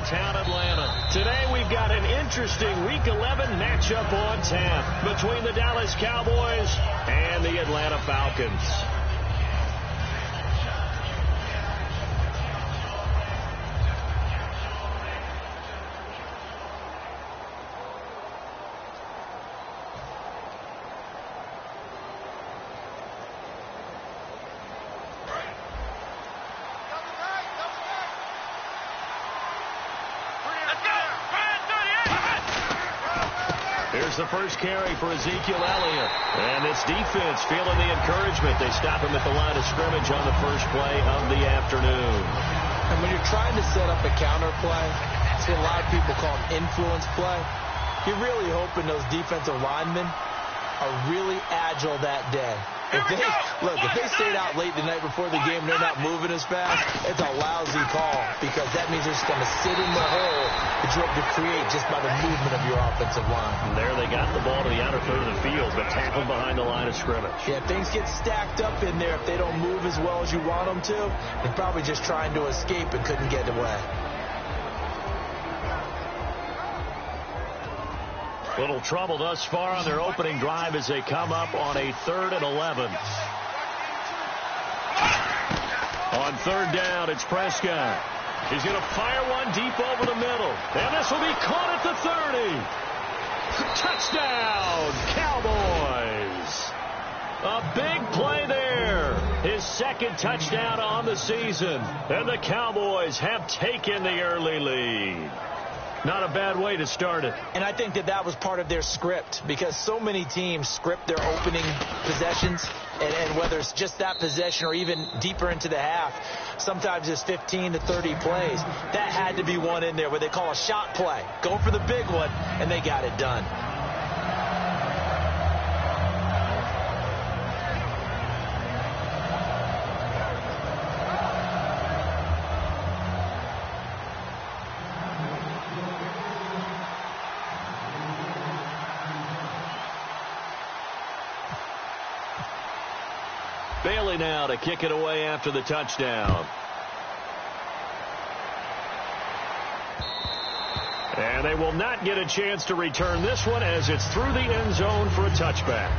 downtown Atlanta. Today we've got an interesting Week 11 matchup on tap between the Dallas Cowboys and the Atlanta Falcons. Here's the first carry for Ezekiel Elliott. And this defense feeling the encouragement. They stop him at the line of scrimmage on the first play of the afternoon. And when you're trying to set up a counter play, see a lot of people call them influence play. You're really hoping those defensive linemen are really agile that day. If they stayed out late the night before the game and they're not moving as fast, it's a lousy call because that means they're just going to sit in the hole that you hope to create just by the movement of your offensive line. And there they got the ball to the outer third of the field, but tackled behind the line of scrimmage. Yeah, things get stacked up in there. If they don't move as well as you want them to, they're probably just trying to escape and couldn't get away. Little trouble thus far on their opening drive as they come up on a 3rd and 11. On 3rd down, it's Prescott. He's going to fire one deep over the middle. And this will be caught at the 30. Touchdown, Cowboys. A big play there. His 2nd touchdown on the season. And the Cowboys have taken the early lead. Not a bad way to start it. And I think that was part of their script because so many teams script their opening possessions, and whether it's just that possession or even deeper into the half, sometimes it's 15 to 30 plays. That had to be one in there where they call a shot play. Go for the big one, and they got it done. Bailey now to kick it away after the touchdown. And they will not get a chance to return this one as it's through the end zone for a touchback.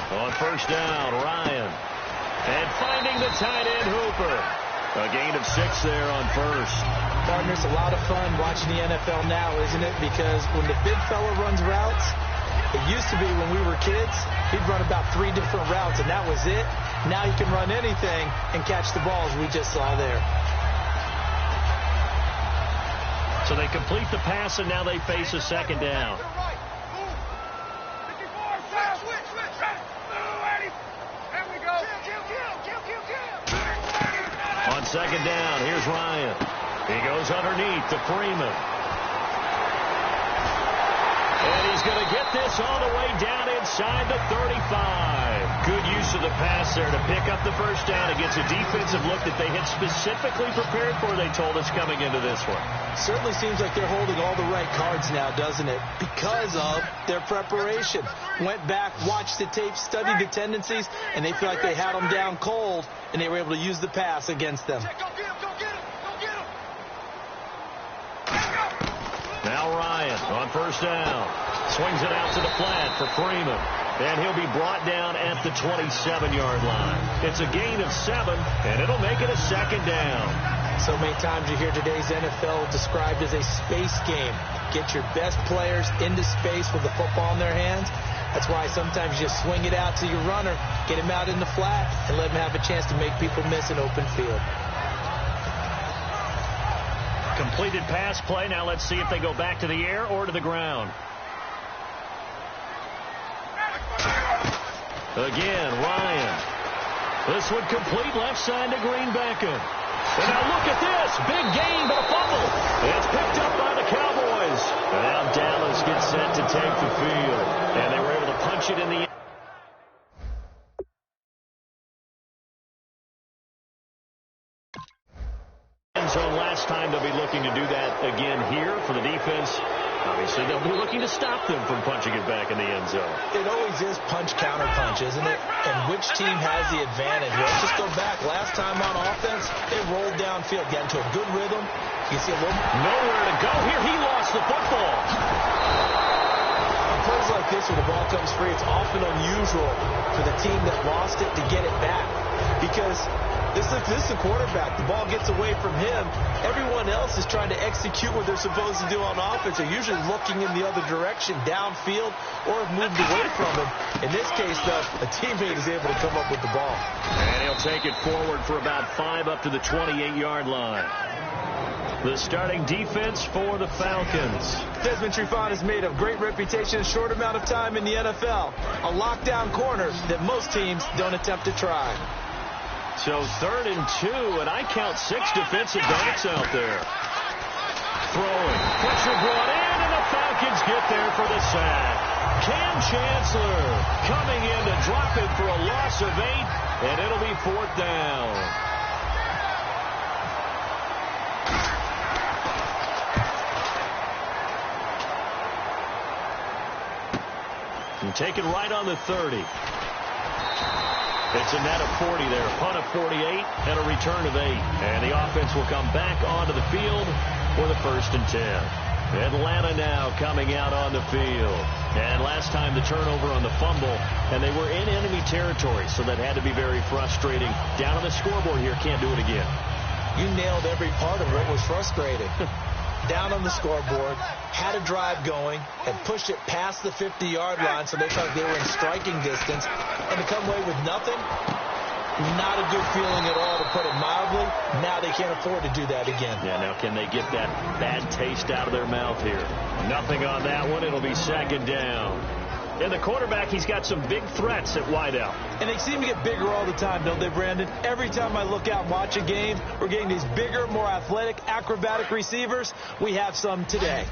On 1st down, Ryan. And finding the tight end, Hooper. A gain of 6 there on 1st. Partner, it's a lot of fun watching the NFL now, isn't it? Because when the big fella runs routes, it used to be when we were kids, he'd run about 3 different routes, and that was it. Now he can run anything and catch the balls we just saw there. So they complete the pass, and now they face a 2nd down. On 2nd down, here's Ryan. He goes underneath to Freeman. And he's going to get this all the way down inside the 35. Good use of the pass there to pick up the 1st down against a defensive look that they had specifically prepared for, they told us, coming into this one. Certainly seems like they're holding all the right cards now, doesn't it? Because of their preparation. Went back, watched the tape, studied the tendencies, and they feel like they had them down cold, and they were able to use the pass against them. Now Ryan on 1st down. Swings it out to the flat for Freeman. And he'll be brought down at the 27-yard line. It's a gain of 7, and it'll make it a 2nd down. So many times you hear today's NFL described as a space game. Get your best players into space with the football in their hands. That's why sometimes you swing it out to your runner, get him out in the flat, and let him have a chance to make people miss an open field. Completed pass play. Now let's see if they go back to the air or to the ground. Again, Ryan. This one complete left side to Greenbacker. And now look at this. Big gain, but a fumble. picked up by the Cowboys. And now Dallas gets set to take the field. And they were able to punch it in the end zone last time. They'll be looking to do that again here for the defense. Obviously, they'll be looking to stop them from punching it back in the end zone. It always is punch-counter-punch, isn't it? And which team has the advantage? Let's just go back. Last time on offense, they rolled downfield, got into a good rhythm. You can see a little... Nowhere to go here. He lost the football. On plays like this, where the ball comes free, it's often unusual for the team that lost it to get it back. Because this is the quarterback. The ball gets away from him. Everyone else is trying to execute what they're supposed to do on offense. They're usually looking in the other direction, downfield, or have moved away from him. In this case, though, a teammate is able to come up with the ball. And he'll take it forward for about 5 up to the 28-yard line. The starting defense for the Falcons. Desmond Trufant has made a great reputation in a short amount of time in the NFL. A lockdown corner that most teams don't attempt to try. So 3rd and 2, and I count 6 defensive backs out there. Throwing. Pressure brought in, and the Falcons get there for the sack. Cam Chancellor coming in to drop it for a loss of 8, and it'll be 4th down. And take it right on the 30. It's a net of 40 there. Punt of 48 and a return of 8. And the offense will come back onto the field for the 1st and 10. Atlanta now coming out on the field. And last time the turnover on the fumble, and they were in enemy territory, so that had to be very frustrating. Down on the scoreboard here, can't do it again. You nailed every part of it. It was frustrating. Down on the scoreboard, had a drive going, and pushed it past the 50-yard line, so they felt like they were in striking distance. And to come away with nothing, not a good feeling at all, to put it mildly. Now they can't afford to do that again. Yeah, now can they get that bad taste out of their mouth here? Nothing on that one. It'll be 2nd down. And the quarterback, he's got some big threats at wideout. And they seem to get bigger all the time, don't they, Brandon? Every time I look out and watch a game, we're getting these bigger, more athletic, acrobatic receivers. We have some today.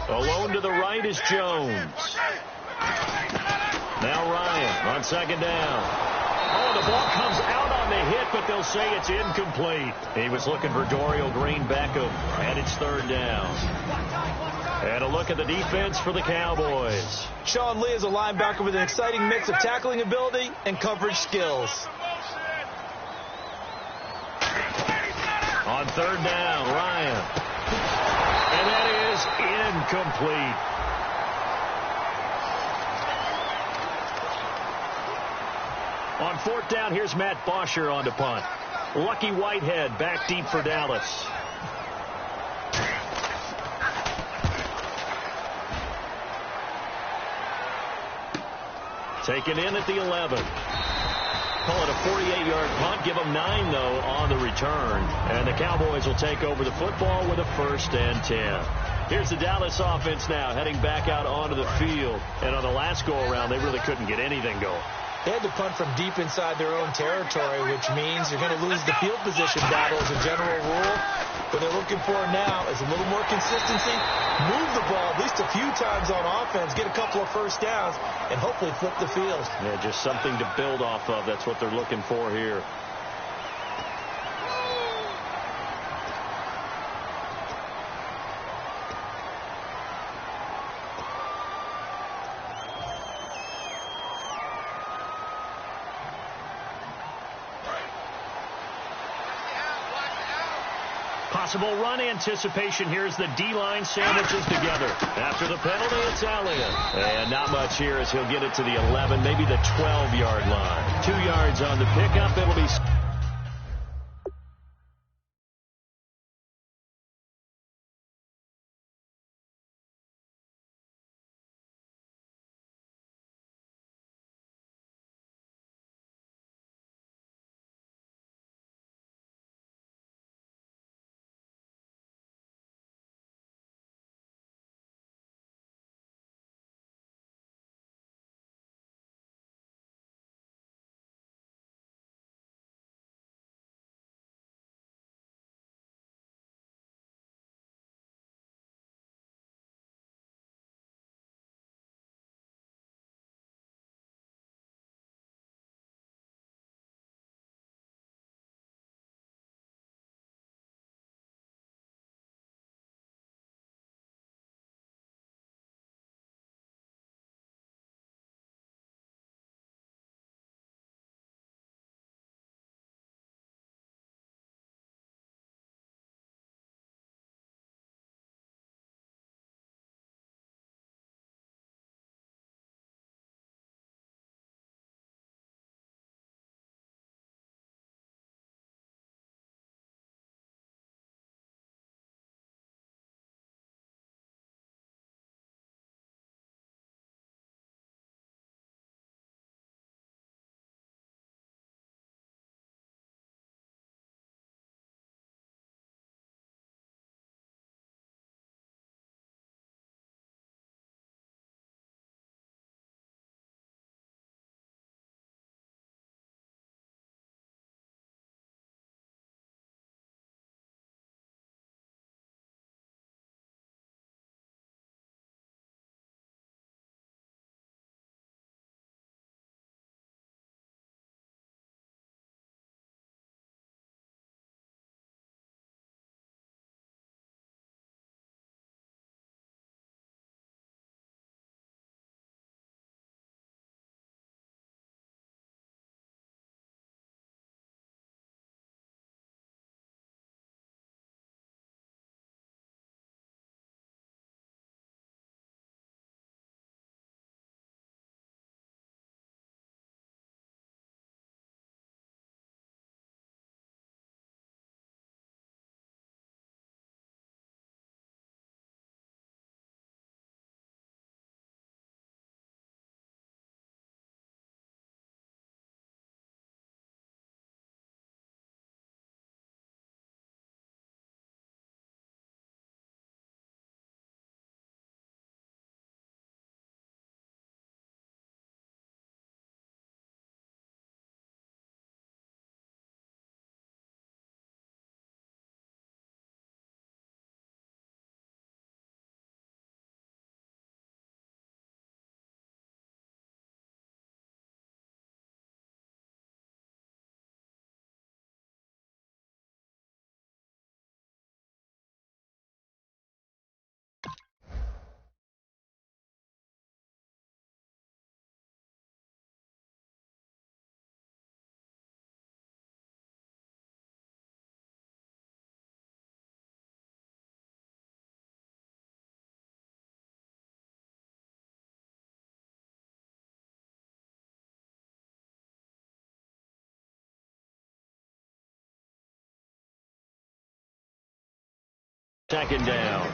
Alone to the right is Jones. Now Ryan on 2nd down. Oh, the ball comes out on the hit, but they'll say it's incomplete. He was looking for Dorial Green Beckham, and it's 3rd down. And a look at the defense for the Cowboys. Sean Lee is a linebacker with an exciting mix of tackling ability and coverage skills. On 3rd down, Ryan. And that is incomplete. On 4th down, here's Matt Bosher on to punt. Lucky Whitehead back deep for Dallas. Taken in at the 11. Call it a 48-yard punt. Give them 9, though, on the return. And the Cowboys will take over the football with a 1st and 10. Here's the Dallas offense now heading back out onto the field. And on the last go-around, they really couldn't get anything going. They had to punt from deep inside their own territory, which means you're going to lose the field position battle as a general rule. What they're looking for now is a little more consistency, move the ball at least a few times on offense, get a couple of 1st downs, and hopefully flip the field. Yeah, just something to build off of. That's what they're looking for here. Possible run anticipation. Here's the D-line sandwiches together. After the penalty, it's Elliott. And not much here as he'll get it to the 11, maybe the 12-yard line. 2 yards on the pickup. It'll be Second down.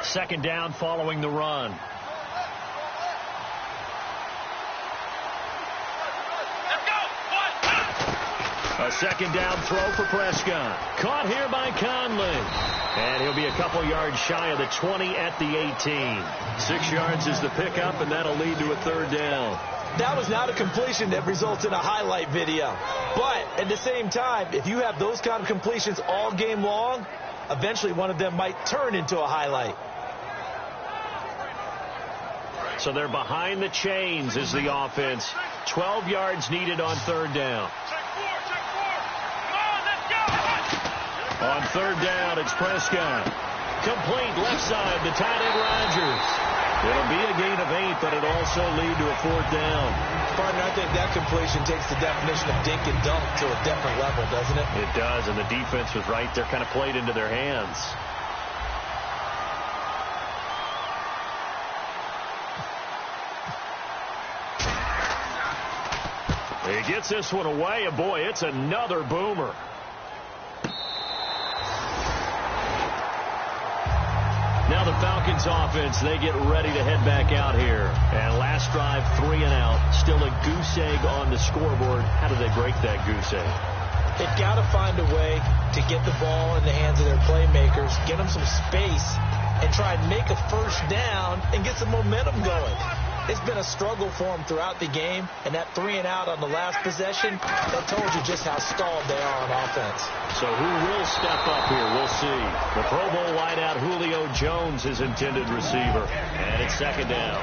Second down following the run. A second down throw for Prescott. Caught here by Conley. And he'll be a couple yards shy of the 20 at the 18. 6 yards is the pickup, and that'll lead to a third down. That was not a completion that results in a highlight video. But at the same time, if you have those kind of completions all game long, eventually one of them might turn into a highlight. So they're behind the chains as the offense. 12 yards needed on third down. On third down, it's Prescott. Complete left side to tight end Rodgers. It'll be a gain of 8, but it'll also lead to a fourth down. Partner, I think that completion takes the definition of dink and dunk to a different level, doesn't it? It does, and the defense was right there, kind of played into their hands. He gets this one away, and boy, it's another boomer. Now the Falcons offense, they get ready to head back out here. And last drive, 3 and out. Still a goose egg on the scoreboard. How do they break that goose egg? They've got to find a way to get the ball in the hands of their playmakers, get them some space, and try and make a first down and get some momentum going. It's been a struggle for them throughout the game, and that 3 and out on the last possession, that told you just how stalled they are on offense. So who will step up here? We'll see. The Pro Bowl wideout Julio Jones is intended receiver, and it's second down.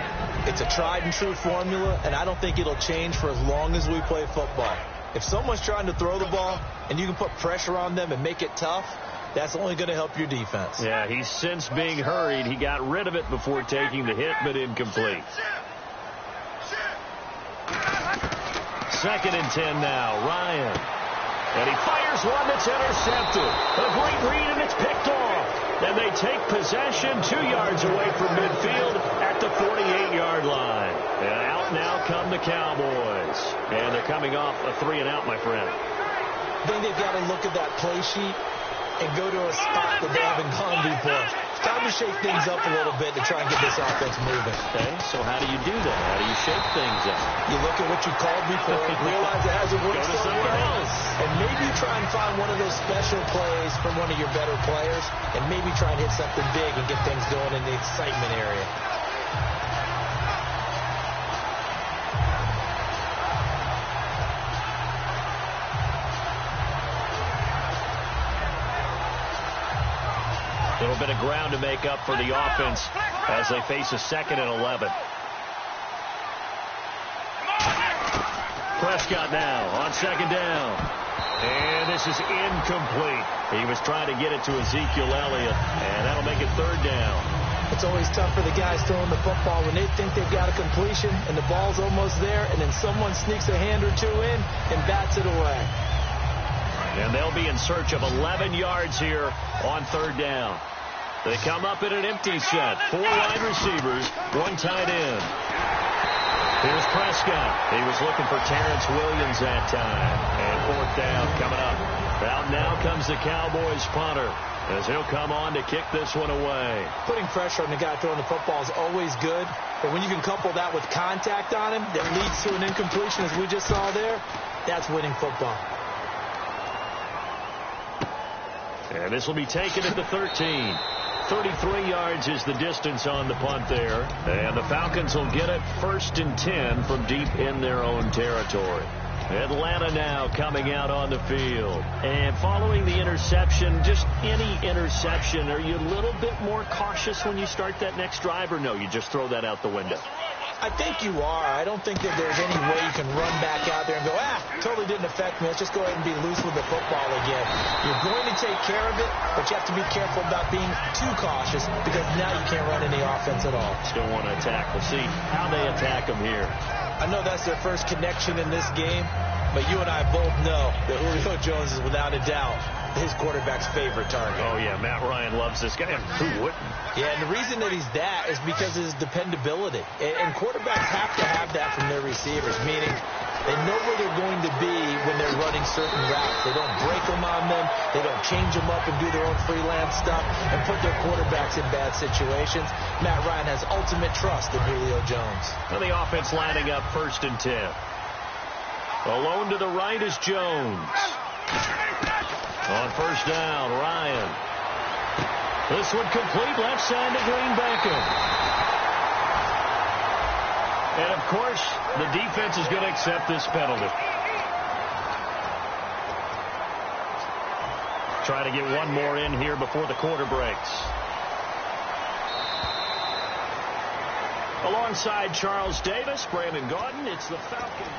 It's a tried and true formula, and I don't think it'll change for as long as we play football. If someone's trying to throw the ball and you can put pressure on them and make it tough, that's only going to help your defense. Yeah, he's since being hurried. He got rid of it before taking the hit, but incomplete. Second and 10 now. Ryan. And he fires one that's intercepted. A great read, and it's picked off. And they take possession 2 yards away from midfield at the 48-yard line. And out now come the Cowboys. And they're coming off a 3 and out, my friend. I think they've got to look at that play sheet and go to a spot that they haven't gone before. It's time to shake things up a little bit to try and get this offense moving. Okay, so how do you do that? How do you shake things up? You look at what you called before, realize it hasn't worked somewhere else. And maybe try and find one of those special plays from one of your better players, and maybe try and hit something big and get things going in the excitement area. A little bit of ground to make up for the offense as they face a 2nd and 11. Prescott now on second down. And this is incomplete. He was trying to get it to Ezekiel Elliott, and that'll make it third down. It's always tough for the guys throwing the football when they think they've got a completion and the ball's almost there, and then someone sneaks a hand or two in and bats it away. And they'll be in search of 11 yards here on third down. They come up in an empty set. 4 wide receivers, 1 tight end. Here's Prescott. He was looking for Terrence Williams that time. And fourth down coming up. Out now comes the Cowboys punter as he'll come on to kick this one away. Putting pressure on the guy throwing the football is always good. But when you can couple that with contact on him that leads to an incompletion as we just saw there, that's winning football. And this will be taken at the 13. 33 yards is the distance on the punt there. And the Falcons will get it 1st and 10 from deep in their own territory. Atlanta now coming out on the field. And following the interception, just any interception, are you a little bit more cautious when you start that next drive, or no, you just throw that out the window? I think you are. I don't think that there's any way you can run back out there and go, totally didn't affect me. Let's just go ahead and be loose with the football again. You're going to take care of it, but you have to be careful about being too cautious because now you can't run any offense at all. Still want to attack. We'll see how they attack him here. I know that's their first connection in this game, but you and I both know that Julio Jones is without a doubt his quarterback's favorite target. Oh, yeah, Matt Ryan loves this guy. Who wouldn't? Yeah, and the reason that he's that is because of his dependability. And quarterbacks have to have that from their receivers, meaning they know where they're going to be when they're running certain routes. They don't break them on them. They don't change them up and do their own freelance stuff and put their quarterbacks in bad situations. Matt Ryan has ultimate trust in Julio Jones. Well, the offense lining up 1st and 10. Alone to the right is Jones. On 1st down, Ryan. This one complete, left side to Green Beckham. And, of course, the defense is going to accept this penalty. Try to get one more in here before the quarter breaks. Alongside Charles Davis, Brandon Gaudin, it's the Falcons.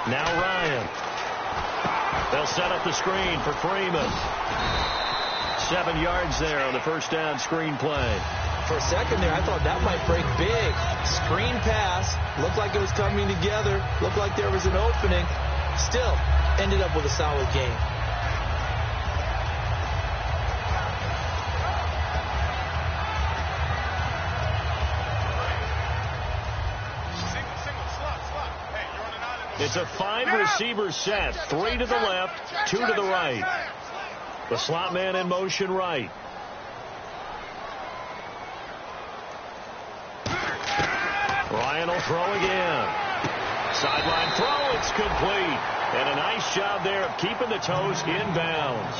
Now Ryan. They'll set up the screen for Freeman. 7 yards there on the 1st down screen play. For a second there, I thought that might break big. Screen pass. Looked like it was coming together. Looked like there was an opening. Still, ended up with a solid game. It's a 5-receiver set. 3 to the left, 2 to the right. The slot man in motion right. Ryan will throw again. Sideline throw, it's complete. And a nice job there of keeping the toes inbounds.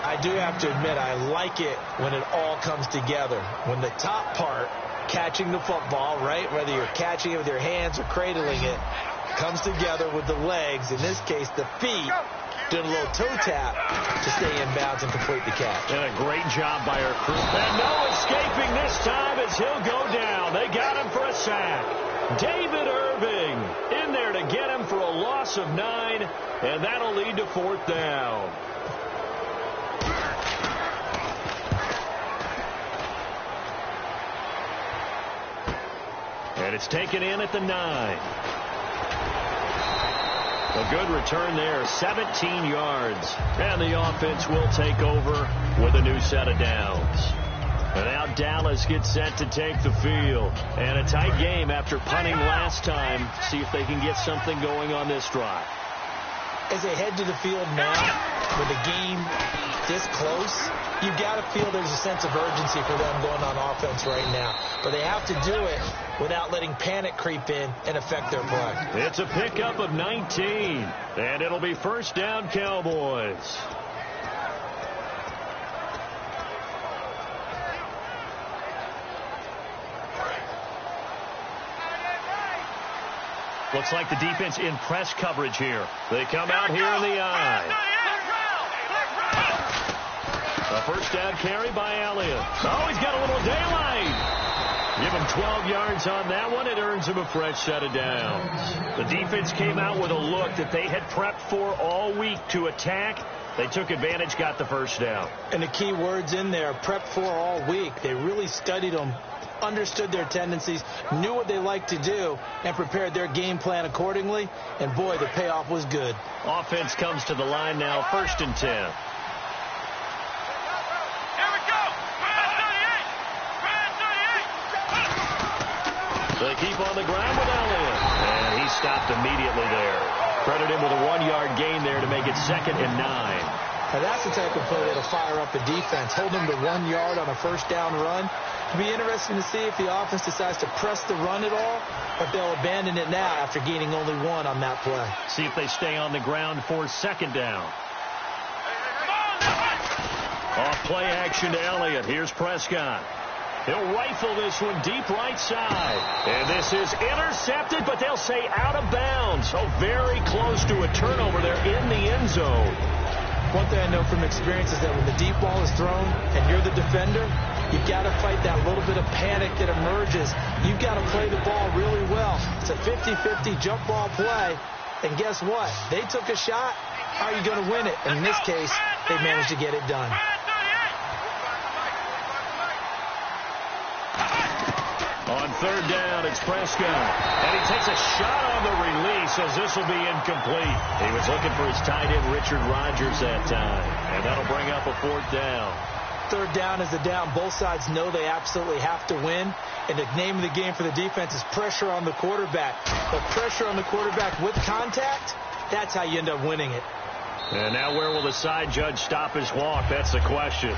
I do have to admit, I like it when it all comes together. When the top part, catching the football, right, whether you're catching it with your hands or cradling it, comes together with the legs, in this case the feet, doing a little toe tap to stay in bounds and complete the catch. And a great job by our crew. And no escaping this time as he'll go down. They got him for a sack. David Irving in there to get him for a loss of 9, and that'll lead to 4th down. And it's taken in at the 9. A good return there, 17 yards. And the offense will take over with a new set of downs. And now Dallas gets set to take the field. And a tight game after punting last time. See if they can get something going on this drive. As they head to the field now, with the game this close, you've got to feel there's a sense of urgency for them going on offense right now. But they have to do it without letting panic creep in and affect their play. It's a pickup of 19, and it'll be 1st down Cowboys. Looks like the defense in press coverage here. They come out here in the eye. A 1st down carry by Elliott. Oh, he's got a little daylight. Give him 12 yards on that one. It earns him a fresh set of downs. The defense came out with a look that they had prepped for all week to attack. They took advantage, got the 1st down. And the key words in there, prepped for all week. They really studied them, understood their tendencies, knew what they liked to do, and prepared their game plan accordingly. And, boy, the payoff was good. Offense comes to the line now, 1st and 10. They keep on the ground with Elliott. And he stopped immediately there. Credit him with a 1-yard gain there to make it 2nd and 9. Now that's the type of play that'll fire up the defense. Hold them to 1 yard on a 1st down run. It'll be interesting to see if the offense decides to press the run at all, or if they'll abandon it now after gaining only 1 on that play. See if they stay on the ground for 2nd down. Off play action to Elliott. Here's Prescott. He'll rifle this one deep right side. And this is intercepted, but they'll say out of bounds. So very close to a turnover there in the end zone. One thing I know from experience is that when the deep ball is thrown and you're the defender, you've got to fight that little bit of panic that emerges. You've got to play the ball really well. It's a 50-50 jump ball play. And guess what? They took a shot. How are you going to win it? And in this case, they managed to get it done. On third down, it's Prescott. And he takes a shot on the release as this will be incomplete. He was looking for his tight end, Richard Rodgers, that time. And that'll bring up a fourth down. Third down is a down. Both sides know they absolutely have to win. And the name of the game for the defense is pressure on the quarterback. But pressure on the quarterback with contact, that's how you end up winning it. And now where will the side judge stop his walk? That's the question.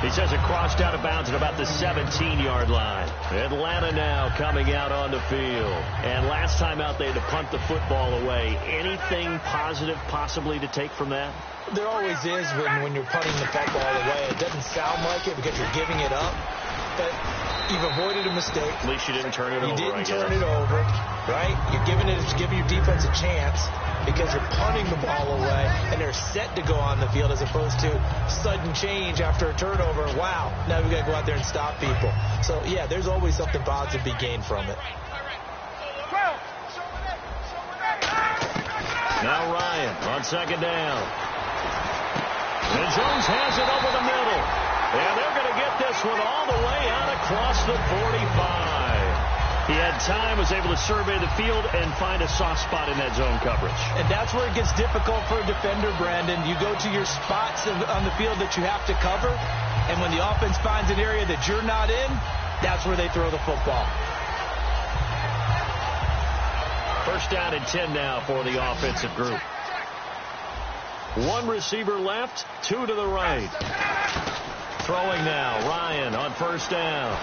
He says it crossed out of bounds at about the 17-yard line. Atlanta now coming out on the field. And last time out, they had to punt the football away. Anything positive possibly to take from that? There always is when you're punting the football away. It doesn't sound like it because you're giving it up. But you've avoided a mistake. At least you didn't turn it over, You didn't turn it over, right? You're giving your defense a chance because you're punting the ball away, and they're set to go on the field as opposed to sudden change after a turnover. Wow, now we've got to go out there and stop people. So, yeah, there's always something positive to be gained from it. Now Ryan on second down. And Jones has it over the middle. And they're going to get this one all the way out across the 45. He had time, was able to survey the field and find a soft spot in that zone coverage. And that's where it gets difficult for a defender, Brandon. You go to your spots on the field that you have to cover, and when the offense finds an area that you're not in, that's where they throw the football. First down and 10 now for the offensive group. One receiver left, two to the right. Throwing now, Ryan on first down.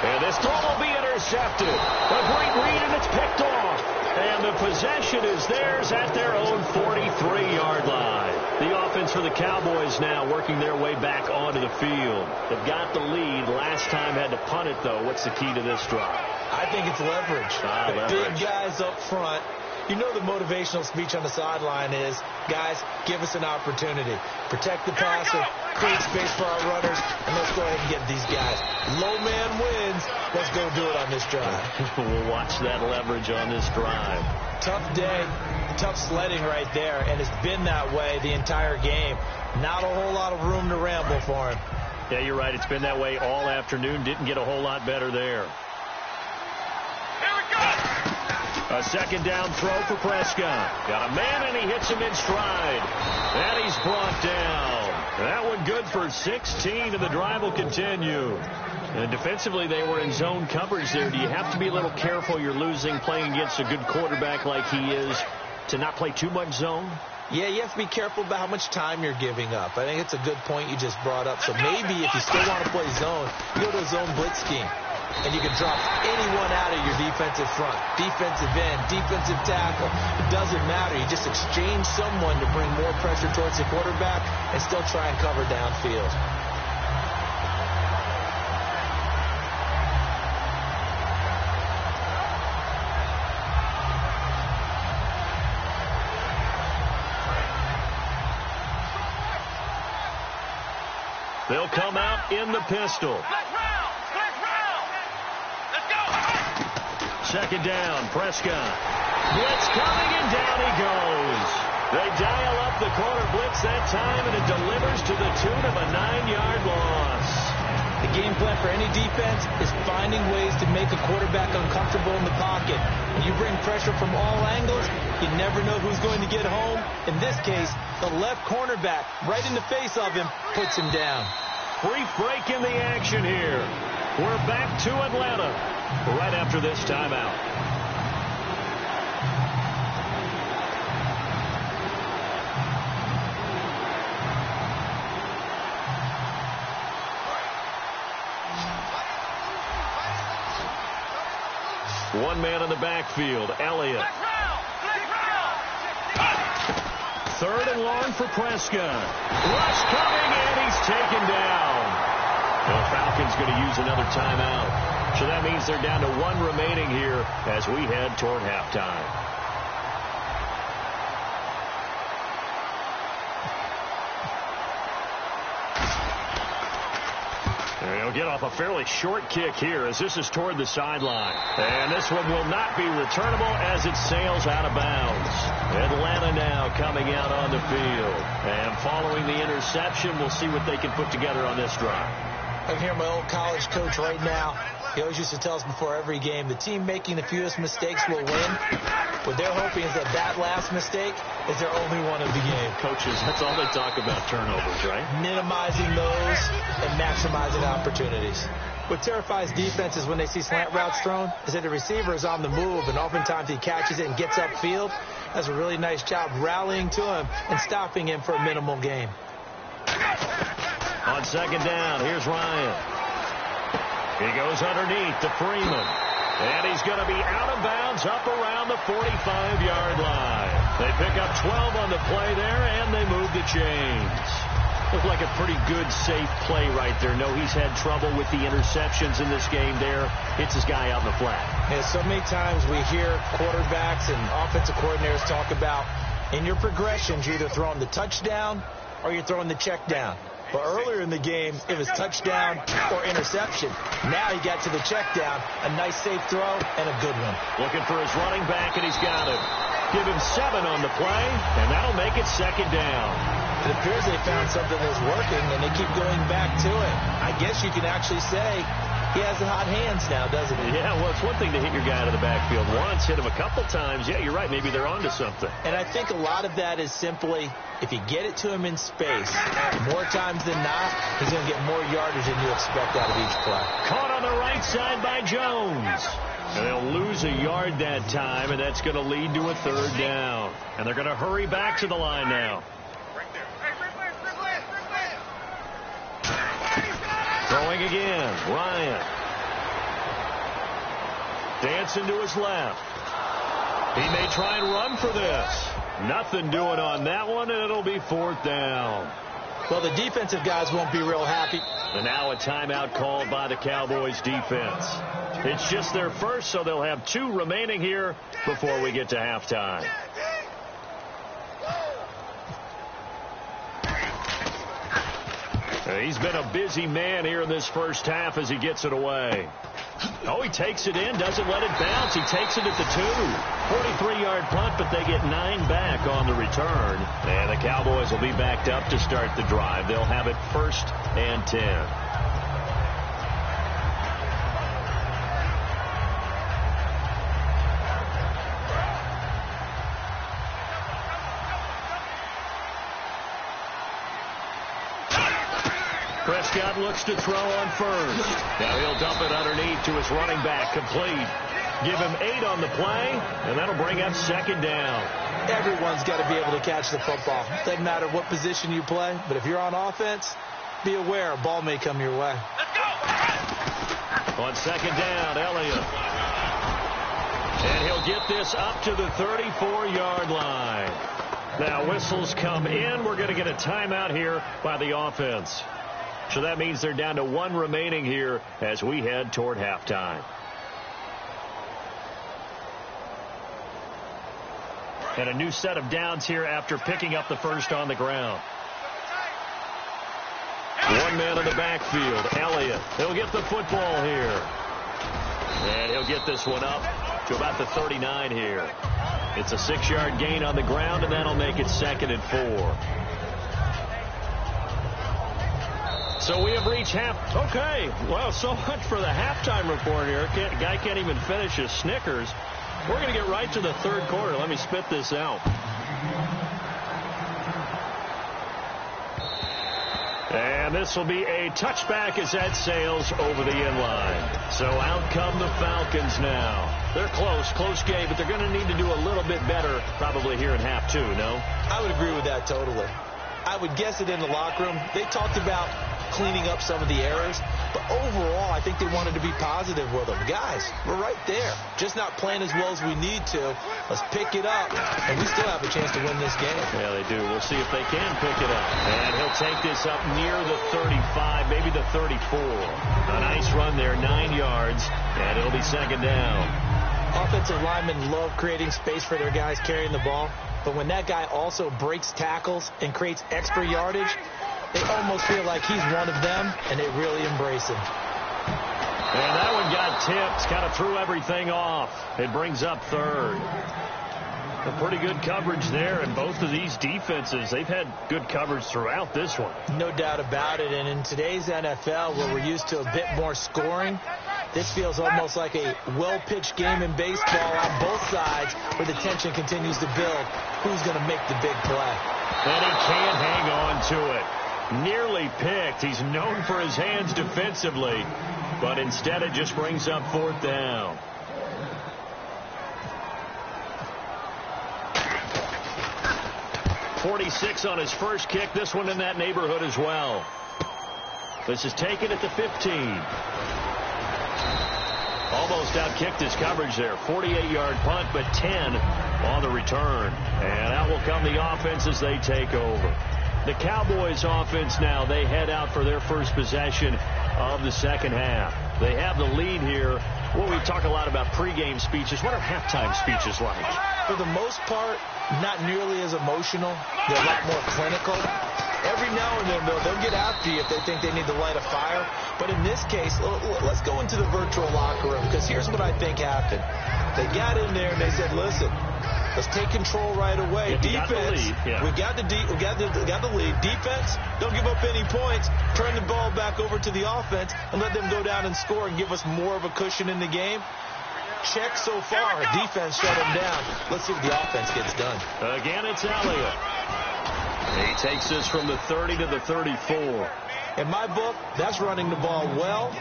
And this throw will be intercepted. A great read, and it's picked off. And the possession is theirs at their own 43-yard line. The offense for the Cowboys now working their way back onto the field. They've got the lead. Last time had to punt it, though. What's the key to this drive? I think it's leverage. Big guys up front. You know the motivational speech on the sideline is, guys, give us an opportunity. Protect the passer, create space for our runners, and let's go ahead and get these guys. Low man wins. Let's go do it on this drive. We'll watch that leverage on this drive. Tough day, tough sledding right there, and it's been that way the entire game. Not a whole lot of room to ramble for him. Yeah, you're right. It's been that way all afternoon. Didn't get a whole lot better there. A second down throw for Prescott. Got a man, and he hits him in stride. And he's brought down. That one good for 16, and the drive will continue. And defensively, they were in zone coverage there. Do you have to be a little careful? You're losing, playing against a good quarterback like he is, to not play too much zone? Yeah, you have to be careful about how much time you're giving up. I think it's a good point you just brought up. So maybe if you still want to play zone, you go to a zone blitz scheme. And you can drop anyone out of your defensive front, defensive end, defensive tackle. It doesn't matter. You just exchange someone to bring more pressure towards the quarterback and still try and cover downfield. They'll come out in the pistol. Second down, Prescott. Blitz coming, and down he goes. They dial up the corner blitz that time, and it delivers to the tune of a 9-yard loss. The game plan for any defense is finding ways to make a quarterback uncomfortable in the pocket. When you bring pressure from all angles, you never know who's going to get home. In this case, the left cornerback, right in the face of him, puts him down. Brief break in the action here. We're back to Atlanta right after this timeout. One man in the backfield, Elliott. 3rd and long for Prescott. Rush coming, and he's taken down. The Falcons going to use another timeout. So that means they're down to 1 remaining here as we head toward halftime. He'll get off a fairly short kick here as this is toward the sideline. And this one will not be returnable as it sails out of bounds. Atlanta now coming out on the field. And following the interception, we'll see what they can put together on this drive. I can hear my old college coach right now. He always used to tell us before every game, the team making the fewest mistakes will win. What they're hoping is that last mistake is their only one of the game. Coaches, that's all they talk about, turnovers, right? Minimizing those and maximizing opportunities. What terrifies defenses when they see slant routes thrown is that the receiver is on the move, and oftentimes he catches it and gets upfield. Does a really nice job rallying to him and stopping him for a minimal gain. On 2nd down, here's Ryan. He goes underneath to Freeman. And he's going to be out of bounds up around the 45-yard line. They pick up 12 on the play there, and they move the chains. Looked like a pretty good, safe play right there. No, he's had trouble with the interceptions in this game there. Hits his guy out in the flat. Yeah, so many times we hear quarterbacks and offensive coordinators talk about in your progressions, you're either throwing the touchdown or you're throwing the check down. But earlier in the game, it was touchdown or interception. Now he got to the check down, a nice safe throw, and a good one. Looking for his running back, and he's got it. Give him 7 on the play, and that'll make it 2nd down. It appears they found something that's working, and they keep going back to it. I guess you can actually say he has the hot hands now, doesn't he? Yeah, well, it's one thing to hit your guy out of the backfield once, hit him a couple times. Yeah, you're right. Maybe they're onto something. And I think a lot of that is simply if you get it to him in space, more times than not, he's going to get more yardage than you expect out of each play. Caught on the right side by Jones. And they'll lose a yard that time, and that's going to lead to a 3rd down. And they're going to hurry back to the line now. Throwing again, Ryan. Dancing to his left. He may try and run for this. Nothing doing on that one, and it'll be 4th down. Well, the defensive guys won't be real happy. And now a timeout called by the Cowboys defense. It's just their first, so they'll have 2 remaining here before we get to halftime. He's been a busy man here in this first half as he gets it away. Oh, he takes it in, doesn't let it bounce. He takes it at the 2. 43-yard punt, but they get 9 back on the return. And the Cowboys will be backed up to start the drive. They'll have it 1st and 10. Prescott looks to throw on 1st. Now he'll dump it underneath to his running back, complete. Give him 8 on the play, and that'll bring up 2nd down. Everyone's got to be able to catch the football. Doesn't matter what position you play, but if you're on offense, be aware a ball may come your way. Let's go. On 2nd down, Elliott. And he'll get this up to the 34-yard line. Now whistles come in. We're going to get a timeout here by the offense. So that means they're down to 1 remaining here as we head toward halftime. And a new set of downs here after picking up the first on the ground. 1 man in the backfield, Elliott. He'll get the football here. And he'll get this one up to about the 39 here. It's a 6-yard gain on the ground, and that'll make it 2nd and 4. So we have reached half. Okay, well, so much for the halftime report here. Guy can't even finish his Snickers. We're going to get right to the 3rd quarter. Let me spit this out. And this will be a touchback as that sails over the end line. So out come the Falcons now. They're close game, but they're going to need to do a little bit better probably here in half 2, no? I would agree with that totally. I would guess it in the locker room. They talked about cleaning up some of the errors. But overall, I think they wanted to be positive with him. Guys, we're right there. Just not playing as well as we need to. Let's pick it up, and we still have a chance to win this game. Yeah, they do. We'll see if they can pick it up. And he'll take this up near the 35, maybe the 34. A nice run there, 9 yards, and it'll be second down. Offensive linemen love creating space for their guys carrying the ball, but when that guy also breaks tackles and creates extra yardage, they almost feel like he's one of them, and they really embrace him. And that one got tipped, kind of threw everything off. It brings up third. A pretty good coverage there, and both of these defenses, they've had good coverage throughout this one. No doubt about it, and in today's NFL, where we're used to a bit more scoring, this feels almost like a well-pitched game in baseball on both sides, where the tension continues to build. Who's going to make the big play? And he can't hang on to it. Nearly picked. He's known for his hands defensively, but instead it just brings up fourth down. .46 on his first kick. This one in that neighborhood as well. This is taken at the 15. Almost outkicked his coverage there. 48-yard punt, but 10 on the return. And out will come the offense as they take over. The Cowboys offense now, they head out for their first possession of the second half. They have the lead here. Well, we talk a lot about pregame speeches. What are halftime speeches like? For the most part, not nearly as emotional. They're a lot more clinical. Every now and then, they'll get after you if they think they need to light a fire. But in this case, let's go into the virtual locker room, because here's what I think happened. They got in there and they said, listen, let's take control right away. Defense, we got the lead. Defense, don't give up any points. Turn the ball back over to the offense and let them go down and score and give us more of a cushion in the game. Check so far. Defense shut them down. Let's see what the offense gets done. Again, it's Elliott. He takes this from the 30 to the 34. In my book, that's running the ball well,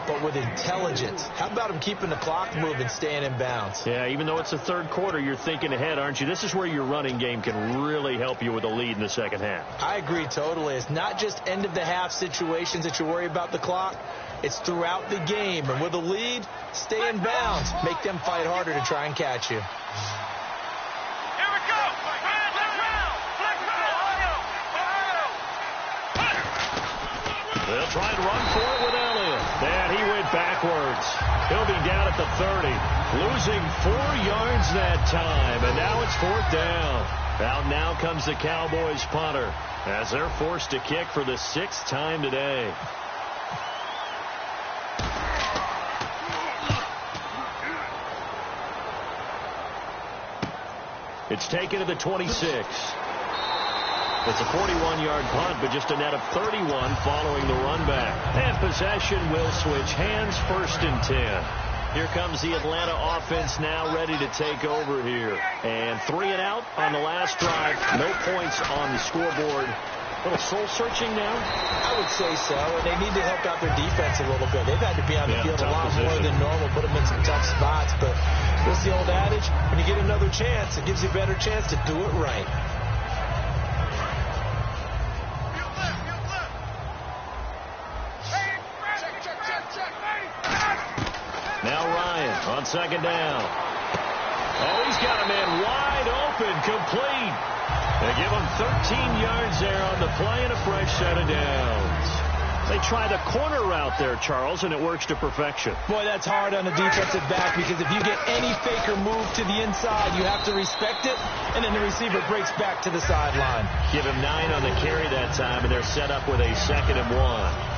but with intelligence. How about him keeping the clock moving, staying in bounds? Yeah, even though it's the third quarter, you're thinking ahead, aren't you? This is where your running game can really help you with a lead in the second half. I agree totally. It's not just end-of-the-half situations that you worry about the clock. It's throughout the game. And with a lead, stay in bounds. Make them fight harder to try and catch you. They'll try and run for it with Elliott. And he went backwards. He'll be down at the 30. Losing 4 yards that time. And now it's fourth down. Out now comes the Cowboys punter as they're forced to kick for the 6th time today. It's taken to the 26. It's a 41-yard punt, but just a net of 31 following the run back. And possession will switch hands, 1st and 10. Here comes the Atlanta offense now ready to take over here. And 3 and out on the last drive. No points on the scoreboard. A little soul-searching now? I would say so, and they need to help out their defense a little bit. They've had to be on the field a lot more than normal, put them in some tough spots. But what's the old adage? When you get another chance, it gives you a better chance to do it right. Now Ryan on second down. Oh, he's got a man wide open, complete. They give him 13 yards there on the play and a fresh set of downs. They try the corner route there, Charles, and it works to perfection. Boy, that's hard on a defensive back, because if you get any fake or move to the inside, you have to respect it, and then the receiver breaks back to the sideline. Give him 9 on the carry that time, and they're set up with a 2nd and 1.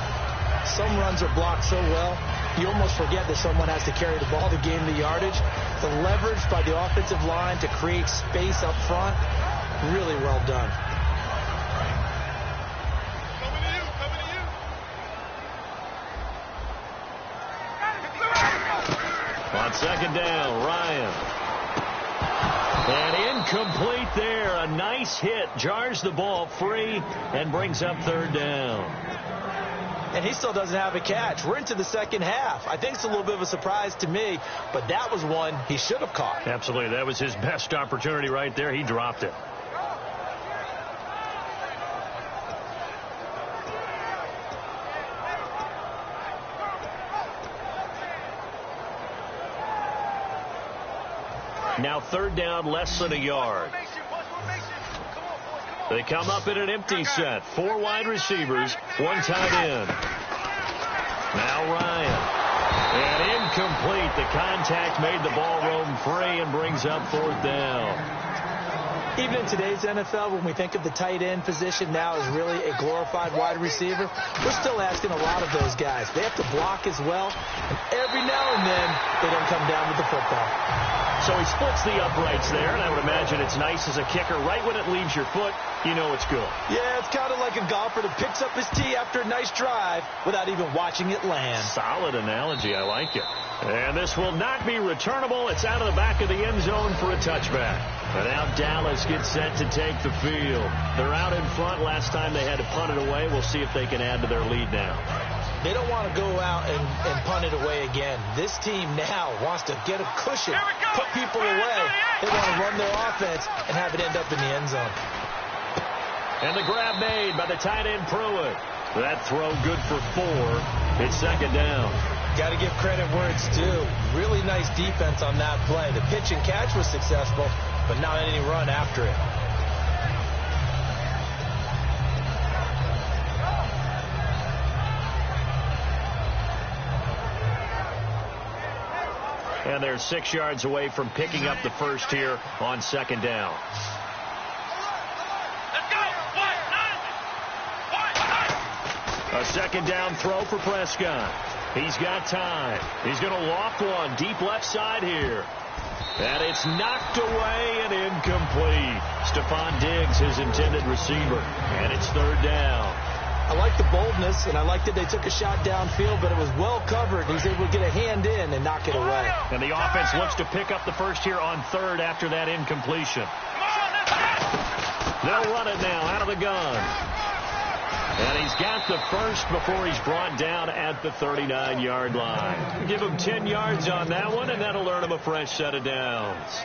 Some runs are blocked so well, you almost forget that someone has to carry the ball to gain the yardage. The leverage by the offensive line to create space up front, really well done. On second down, Ryan. And incomplete there. A nice hit. Jars the ball free and brings up 3rd down. And he still doesn't have a catch. We're into the second half. I think it's a little bit of a surprise to me, but that was one he should have caught. Absolutely. That was his best opportunity right there. He dropped it. Now third down, less than a yard. They come up in an empty set. 4 wide receivers, 1 tight end. Now Ryan. And incomplete. The contact made the ball roam free and brings up 4th down. Even in today's NFL, when we think of the tight end position now as really a glorified wide receiver, we're still asking a lot of those guys. They have to block as well, and every now and then they don't come down with the football. So he splits the uprights there, and I would imagine it's nice as a kicker. Right when it leaves your foot, you know it's good. Yeah, it's kind of like a golfer that picks up his tee after a nice drive without even watching it land. Solid analogy. I like it. And this will not be returnable. It's out of the back of the end zone for a touchback. And now Dallas gets set to take the field. They're out in front. Last time they had to punt it away. We'll see if they can add to their lead now. They don't want to go out and punt it away again. This team now wants to get a cushion, put people away. They want to run their offense and have it end up in the end zone. And the grab made by the tight end Pruitt. That throw good for 4. It's second down. Got to give credit where it's due. Really nice defense on that play. The pitch and catch was successful, but not any run after it. And they're 6 yards away from picking up the first here on second down. A second down throw for Prescott. He's got time. He's going to loft one deep left side here. And it's knocked away and incomplete. Stephon Diggs, his intended receiver. And it's third down. I like the boldness, and I like that they took a shot downfield, but it was well covered. He's able to get a hand in and knock it away. And the offense looks to pick up the first here on third after that incompletion. They'll run it now out of the gun. And he's got the first before he's brought down at the 39-yard line. Give him 10 yards on that one, and that'll earn him a fresh set of downs.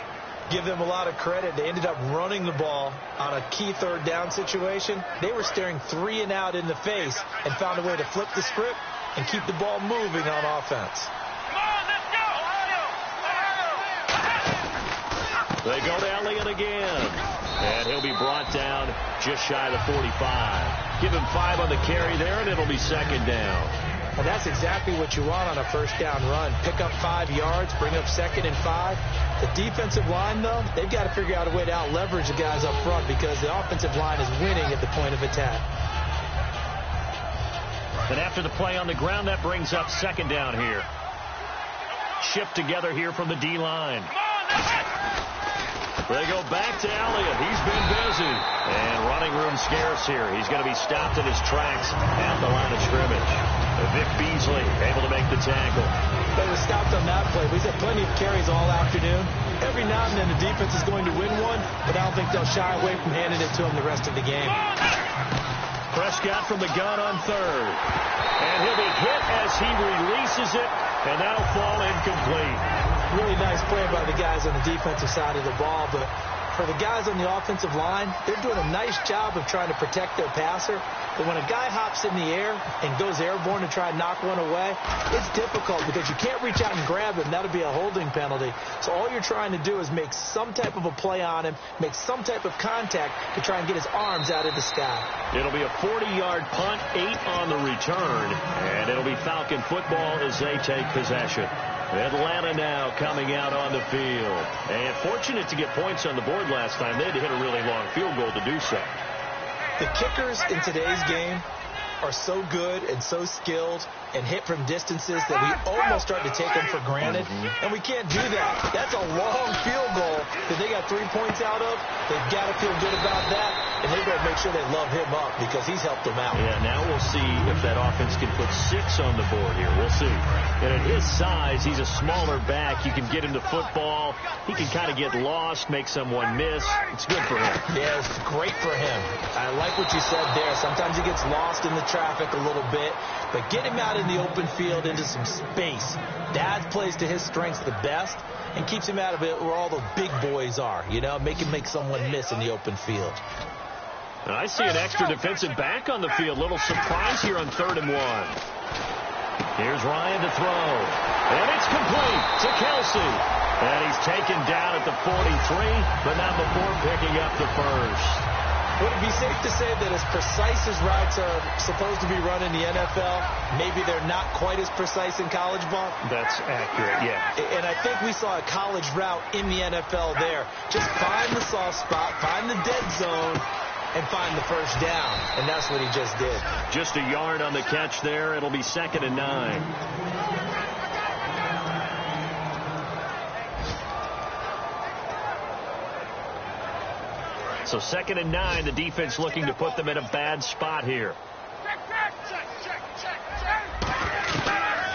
Give them a lot of credit. They ended up running the ball on a key third down situation. They were staring 3 and out in the face and found a way to flip the script and keep the ball moving on offense. They go to Elliott again. And he'll be brought down just shy of the 45. Give him 5 on the carry there, and it'll be second down. And that's exactly what you want on a first down run. Pick up 5 yards, bring up second and 5. The defensive line, though, they've got to figure out a way to out-leverage the guys up front because the offensive line is winning at the point of attack. And after the play on the ground, that brings up second down here. Shipped together here from the D-line. They go back to Elliott. He's been busy. And running room scarce here. He's going to be stopped in his tracks at the line of scrimmage. Vic Beasley able to make the tackle. They were stopped on that play. He's had plenty of carries all afternoon. Every now and then the defense is going to win one, but I don't think they'll shy away from handing it to him the rest of the game. Prescott from the gun on third. And he'll be hit as he releases it, and that'll fall incomplete. Really nice play by the guys on the defensive side of the ball, but for the guys on the offensive line, they're doing a nice job of trying to protect their passer. But when a guy hops in the air and goes airborne to try and knock one away, it's difficult because you can't reach out and grab him. That'll be a holding penalty. So all you're trying to do is make some type of a play on him, make some type of contact to try and get his arms out of the sky. It'll be a 40-yard punt, 8 on the return, and it'll be Falcon football as they take possession. Atlanta now coming out on the field. And fortunate to get points on the board last time. They had to hit a really long field goal to do so. The kickers in today's game are so good and so skilled and hit from distances that we almost start to take them for granted. And we can't do that. That's a long field goal that they got 3 points out of. They've got to feel good about that. And they've got to make sure they love him up because he's helped them out. Yeah, now we'll see if that offense can put 6 on the board here. We'll see. And at his size, he's a smaller back. You can get him to football. He can kind of get lost, make someone miss. It's good for him. Yeah, it's great for him. I like what you said there. Sometimes he gets lost in the traffic a little bit. But get him out in the open field into some space. That plays to his strengths the best and keeps him out of it where all the big boys are. You know, make someone miss in the open field. And I see an extra defensive back on the field. Little surprise here on 3rd and 1. Here's Ryan to throw. And it's complete to Kelsey. And he's taken down at the 43, but not before picking up the first. Would it be safe to say that as precise as routes are supposed to be run in the NFL, maybe they're not quite as precise in college ball? That's accurate, yeah. And I think we saw a college route in the NFL there. Just find the soft spot, find the dead zone, and find the first down. And that's what he just did. Just a yard on the catch there. It'll be 2nd and 9. So 2nd and 9, the defense looking to put them in a bad spot here.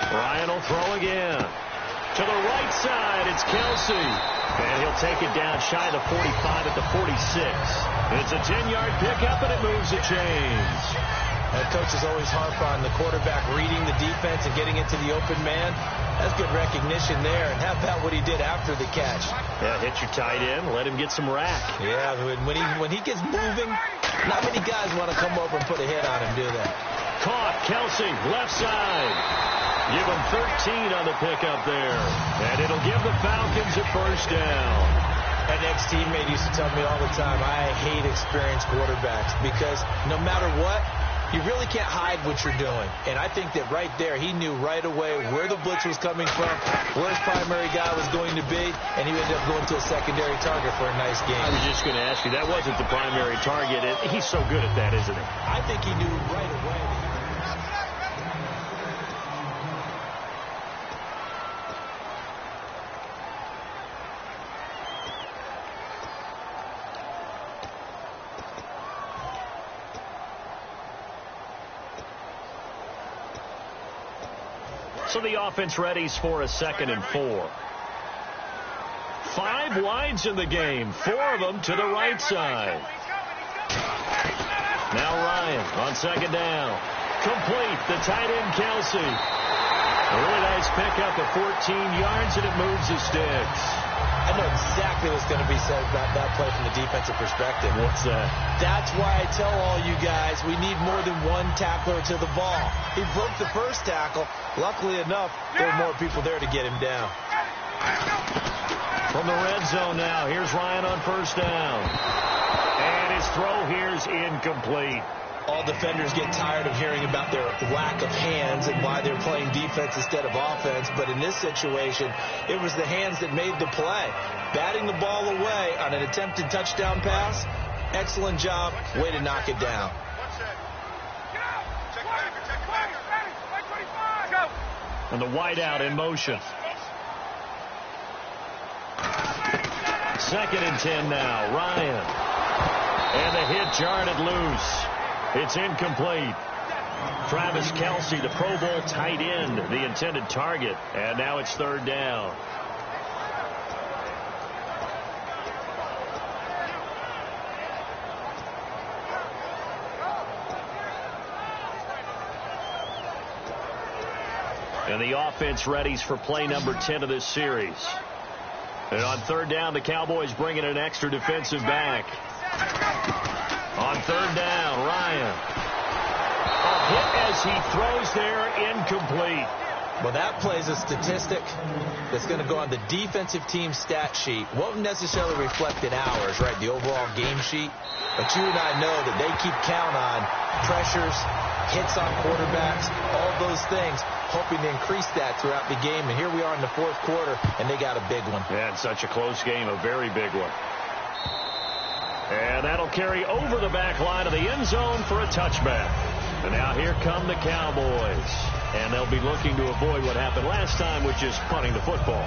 Ryan will throw again. To the right side, it's Kelsey. And he'll take it down shy of the 45 at the 46. It's a 10-yard pickup, and it moves the chains. Coaches always harp on the quarterback reading the defense and getting into the open man. That's good recognition there. And how about what he did after the catch? Yeah, hit your tight end, let him get some rack. Yeah, when he gets moving, not many guys want to come over and put a hit on him, do they? Caught, Kelsey, left side. Give him 13 on the pickup there. And it'll give the Falcons a first down. An ex-teammate used to tell me all the time, I hate experienced quarterbacks because no matter what, you really can't hide what you're doing. And I think that right there, he knew right away where the blitz was coming from, where his primary guy was going to be, and he ended up going to a secondary target for a nice game. I was just going to ask you, that wasn't the primary target. He's so good at that, isn't he? I think he knew right away. So the offense readies for a 2nd and 4. 5 wides in the game, 4 of them to the right side. Now Ryan on 2nd down. Complete, the tight end Kelsey. A really nice pickup of 14 yards, and it moves the sticks. I know exactly what's going to be said about that play from the defensive perspective. What's that? That's why I tell all you guys we need more than one tackler to the ball. He broke the first tackle. Luckily enough, there were more people there to get him down. From the red zone now, here's Ryan on 1st down. And his throw here's incomplete. All defenders get tired of hearing about their lack of hands and why they're playing defense instead of offense. But in this situation, it was the hands that made the play. Batting the ball away on an attempted touchdown pass, excellent job. Way to knock it down. And the wideout in motion. 2nd and 10 now. Ryan. And the hit jarred loose. It's incomplete. Travis Kelsey, the Pro Bowl tight end, the intended target. And now it's 3rd down. And the offense readies for play number 10 of this series. And on 3rd down, the Cowboys bring in an extra defensive back. On 3rd down, Ryan. A hit as he throws there, incomplete. Well, that plays a statistic that's going to go on the defensive team stat sheet. Won't necessarily reflect in ours, right, the overall game sheet. But you and I know that they keep count on pressures, hits on quarterbacks, all those things, hoping to increase that throughout the game. And here we are in the 4th quarter, and they got a big one. Yeah, it's such a close game, a very big one. And that'll carry over the back line of the end zone for a touchback. And now here come the Cowboys. And they'll be looking to avoid what happened last time, which is punting the football.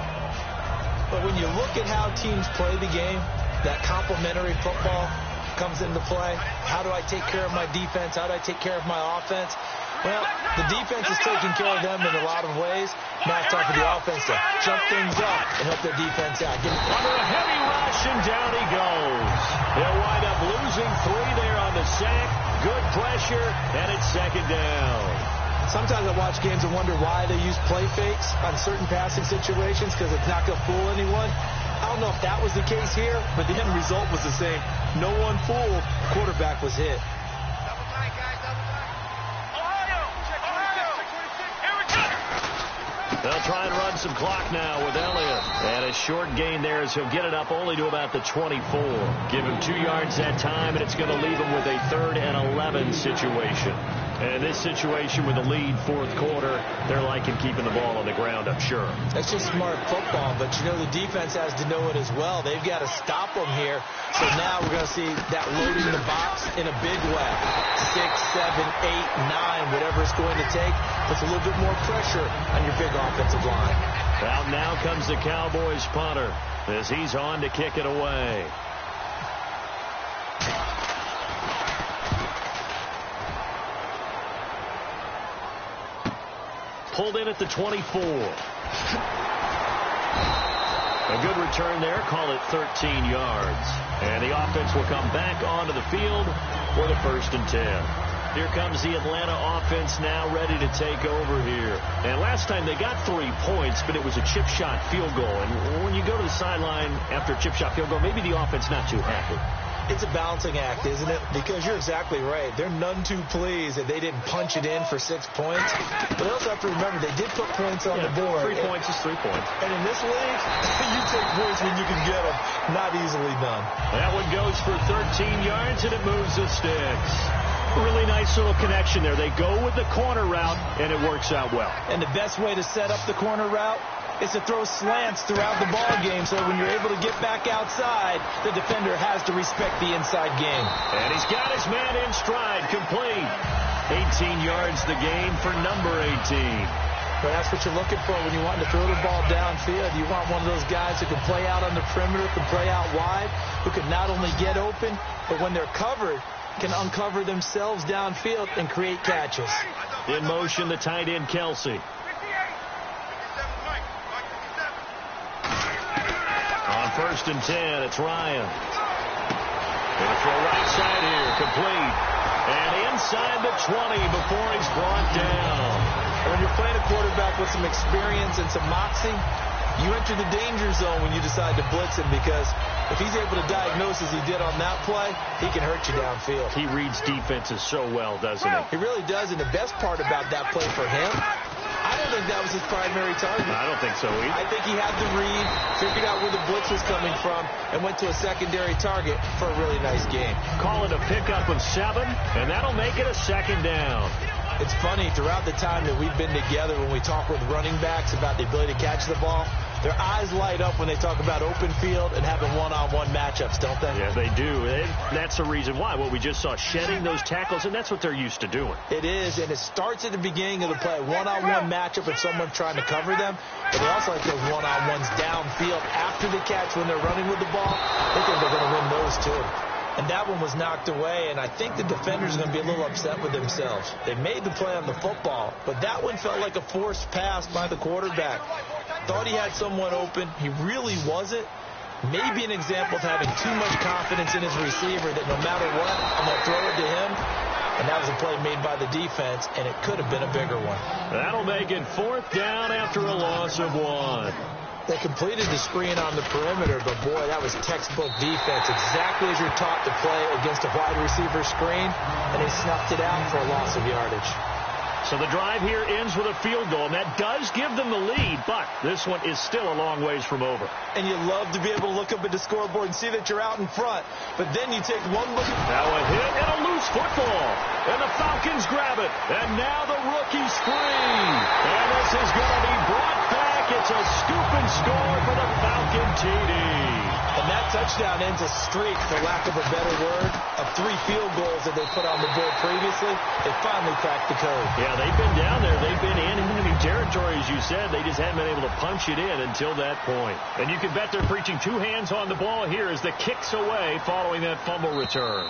But when you look at how teams play the game, that complementary football comes into play. How do I take care of my defense? How do I take care of my offense? Well, the defense is taking care of them in a lot of ways. Now it's time for the offense to jump things up and help their defense out. Under a heavy rush, and down he goes. They'll wind up losing 3 there on the sack. Good pressure, and it's 2nd down. Sometimes I watch games and wonder why they use play fakes on certain passing situations because it's not going to fool anyone. I don't know if that was the case here, but the end result was the same. No one fooled. Quarterback was hit. They'll try and run on some clock now with Elliott. And a short gain there as he'll get it up only to about the 24. Give him 2 yards that time, and it's going to leave him with a 3rd and 11 situation. And this situation with the lead, 4th quarter, they're liking keeping the ball on the ground, I'm sure. That's just smart football, but you know the defense has to know it as well. They've got to stop them here. So now we're going to see that loading the box in a big way. 6, 7, 8, 9, whatever it's going to take, puts a little bit more pressure on your big offensive line. Well, now comes the Cowboys punter as he's on to kick it away. Pulled in at the 24. A good return there. Call it 13 yards. And the offense will come back onto the field for the 1st and 10. Here comes the Atlanta offense now ready to take over here. And last time they got 3 points, but it was a chip shot field goal. And when you go to the sideline after a chip shot field goal, maybe the offense not too happy. It's a balancing act, isn't it? Because you're exactly right. They're none too pleased that they didn't punch it in for 6 points. But they also have to remember they did put points on the board. 3 points is 3 points. And in this league, you take points when you can get them. Not easily done. That one goes for 13 yards, and it moves the sticks. Really nice little connection there. They go with the corner route, and it works out well. And the best way to set up the corner route is to throw slants throughout the ball game, so when you're able to get back outside, the defender has to respect the inside game. And he's got his man in stride, complete. 18 yards the gain for number 18. But that's what you're looking for when you want to throw the ball downfield. You want one of those guys who can play out on the perimeter, can play out wide, who can not only get open, but when they're covered, can uncover themselves downfield and create catches. In motion, the tight end, Kelsey. On 1st and 10, it's Ryan. Gonna throw right side here, complete. And inside the 20 before he's brought down. When you're playing a quarterback with some experience and some moxie, you enter the danger zone when you decide to blitz him, because if he's able to diagnose as he did on that play, he can hurt you downfield. He reads defenses so well, doesn't he? He really does, and the best part about that play for him, I don't think that was his primary target. I don't think so either. I think he had the read, figured out where the blitz was coming from, and went to a secondary target for a really nice game. Call it a pickup of 7, and that'll make it a 2nd down. It's funny, throughout the time that we've been together, when we talk with running backs about the ability to catch the ball, their eyes light up when they talk about open field and having one-on-one matchups, don't they? Yeah, they do. That's the reason why. Well, we just saw shedding those tackles, and that's what they're used to doing. It is, and it starts at the beginning of the play. One-on-one matchup if someone's trying to cover them, but they also like those one-on-ones downfield after the catch when they're running with the ball. They think they're going to win those too. And that one was knocked away, and I think the defenders are going to be a little upset with themselves. They made the play on the football, but that one felt like a forced pass by the quarterback. Thought he had someone open. He really wasn't. Maybe an example of having too much confidence in his receiver that no matter what, I'm going to throw it to him. And that was a play made by the defense, and it could have been a bigger one. That'll make it 4th down after a loss of 1. They completed the screen on the perimeter, but boy, that was textbook defense, exactly as you're taught to play against a wide receiver screen, and they snuffed it out for a loss of yardage. So the drive here ends with a field goal, and that does give them the lead, but this one is still a long ways from over. And you love to be able to look up at the scoreboard and see that you're out in front, but then you take one look. Now a hit and a loose football, and the Falcons grab it, and now the rookie's free, and this is going to be brought back. It's a scoop and score for the Falcon TD. And that touchdown ends a streak, for lack of a better word, of 3 field goals that they put on the board previously. They finally cracked the code. Yeah, they've been down there. They've been in enemy territory, as you said. They just haven't been able to punch it in until that point. And you can bet they're preaching 2 hands on the ball here as the kick's away following that fumble return.